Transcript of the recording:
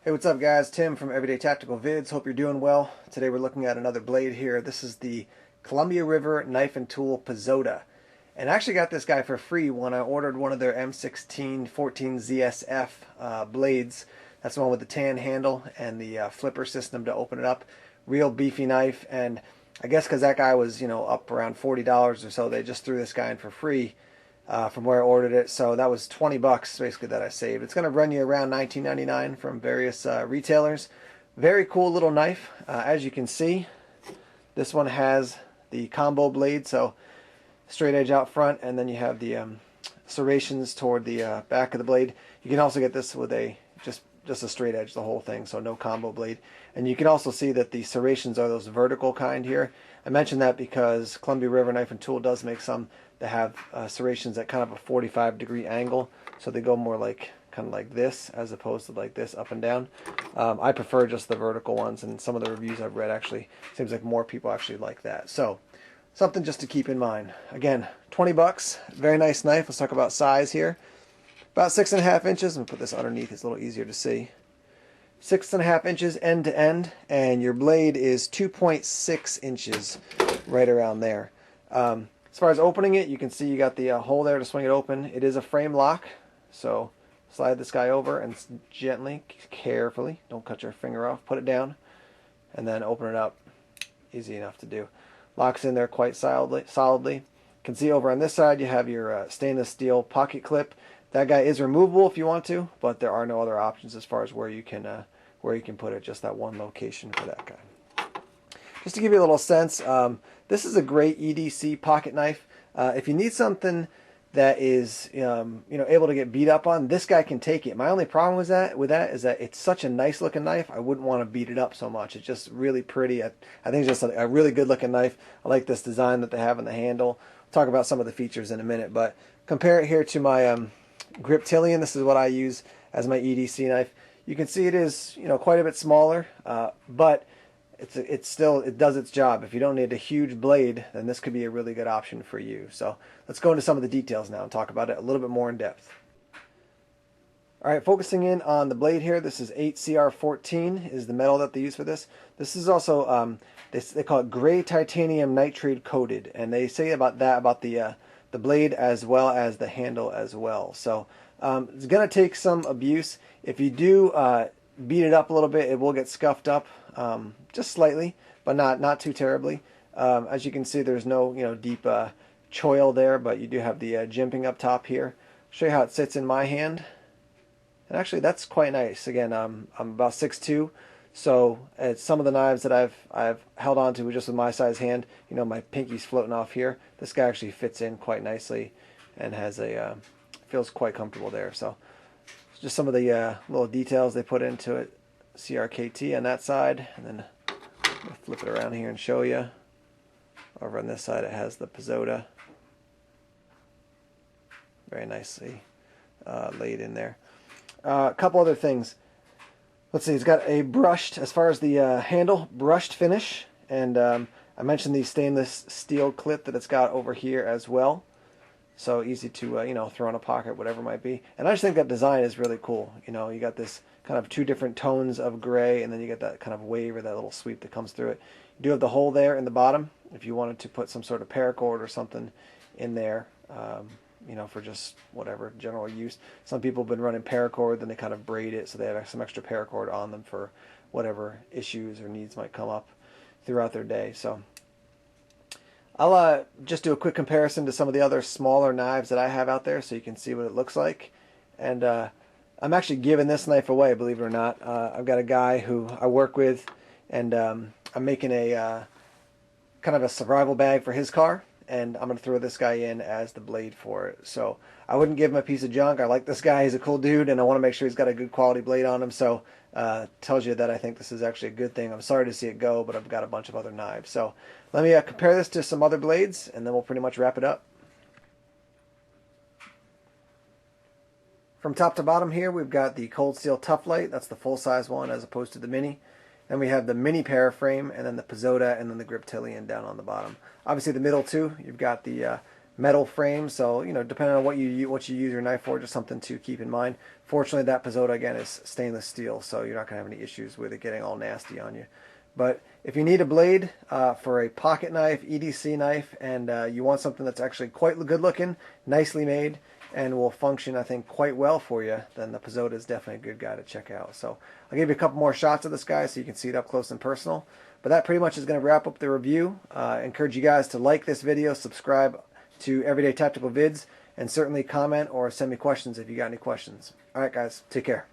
Hey, what's up guys? Tim from Everyday Tactical Vids. Hope you're doing well. Today we're looking at another blade here. This is the Columbia River Knife and Tool Pazoda. And I actually got this guy for free when I ordered one of their M16 14 ZSF blades. That's the one with the tan handle and the flipper system to open it up. Real beefy knife, and I guess because that guy was, up around $40 or so, they just threw this guy in for free. From where I ordered it, so that was 20 bucks basically that I saved. It's going to run you around $19.99 from various retailers. Very cool little knife. As you can see, this one has the combo blade, so straight edge out front, and then you have the serrations toward the back of the blade. You can also get this with a just a straight edge, the whole thing, so no combo blade. And you can also see that the serrations are those vertical kind here. I mentioned that because Columbia River Knife and Tool does make some that have serrations at kind of a 45-degree angle, so they go more like kind of like this as opposed to like this up and down. I prefer just the vertical ones, and some of the reviews I've read actually seems like more people actually like that. So something just to keep in mind. Again, 20 bucks, very nice knife. Let's talk about size here. About 6.5 inches. I'm gonna put this underneath, it's a little easier to see. 6.5 inches end to end, and your blade is 2.6 inches right around there. As far as opening it, you can see you got the hole there to swing it open. It is a frame lock, so slide this guy over and gently, carefully, don't cut your finger off, put it down, and then open it up. Easy enough to do. Locks in there quite solidly. You can see over on this side you have your stainless steel pocket clip. That guy is removable if you want to, but there are no other options as far as where you can put it. Just that one location for that guy. Just to give you a little sense, this is a great EDC pocket knife. If you need something that is able to get beat up on, this guy can take it. My only problem with that is that it's such a nice looking knife. I wouldn't want to beat it up so much. It's just really pretty. I think it's just a really good looking knife. I like this design that they have in the handle. We'll talk about some of the features in a minute, but compare it here to my Griptilian. This is what I use as my EDC knife. You can see it is quite a bit smaller, but it still does its job. If you don't need a huge blade, then this could be a really good option for you. So let's go into some of the details now and talk about it a little bit more in depth. All right, focusing in on the blade here, this is 8CR14 is the metal that they use for this. This is also they call it gray titanium nitride coated, and they say about the blade as well as the handle as well. So it's going to take some abuse. If you do beat it up a little bit, it will get scuffed up just slightly, but not too terribly. As you can see, there's no deep choil there, but you do have the jimping up top here. Show you how it sits in my hand, and actually that's quite nice. Again, I'm about 6'2", so some of the knives that I've held on to just with my size hand, my pinky's floating off here. This guy actually fits in quite nicely and has feels quite comfortable there. So just some of the little details they put into it. CRKT on that side, and then flip it around here and show you. Over on this side it has the Pazoda, very nicely laid in there. A couple other things. Let's see, it's got a brushed, as far as the handle, brushed finish, and I mentioned the stainless steel clip that it's got over here as well. So easy to throw in a pocket, whatever it might be. And I just think that design is really cool. You got this kind of two different tones of gray, and then you get that kind of wave or that little sweep that comes through it. You do have the hole there in the bottom if you wanted to put some sort of paracord or something in there, for just whatever general use. Some people have been running paracord, then they kind of braid it so they have some extra paracord on them for whatever issues or needs might come up throughout their day. So I'll just do a quick comparison to some of the other smaller knives that I have out there so you can see what it looks like. And I'm actually giving this knife away, believe it or not. I've got a guy who I work with, and I'm making a kind of a survival bag for his car, and I'm going to throw this guy in as the blade for it. So I wouldn't give him a piece of junk. I like this guy. He's a cool dude, and I want to make sure he's got a good quality blade on him. So tells you that I think this is actually a good thing. I'm sorry to see it go, but I've got a bunch of other knives. So let me compare this to some other blades, and then we'll pretty much wrap it up. From top to bottom here, we've got the Cold Steel Tough Light. That's the full-size one as opposed to the mini. Then we have the mini paraframe, and then the Pazoda, and then the Griptilian down on the bottom. Obviously the middle two, you've got the metal frame, so depending on what you use your knife for, just something to keep in mind. Fortunately, that Pazoda again is stainless steel, so you're not going to have any issues with it getting all nasty on you. But if you need a blade for a pocket knife, EDC knife, and you want something that's actually quite good looking, nicely made, and will function, I think, quite well for you, then the Pazoda is definitely a good guy to check out. So I'll give you a couple more shots of this guy so you can see it up close and personal. But that pretty much is going to wrap up the review. I encourage you guys to like this video, subscribe to Everyday Tactical Vids, and certainly comment or send me questions if you got any questions. All right, guys, take care.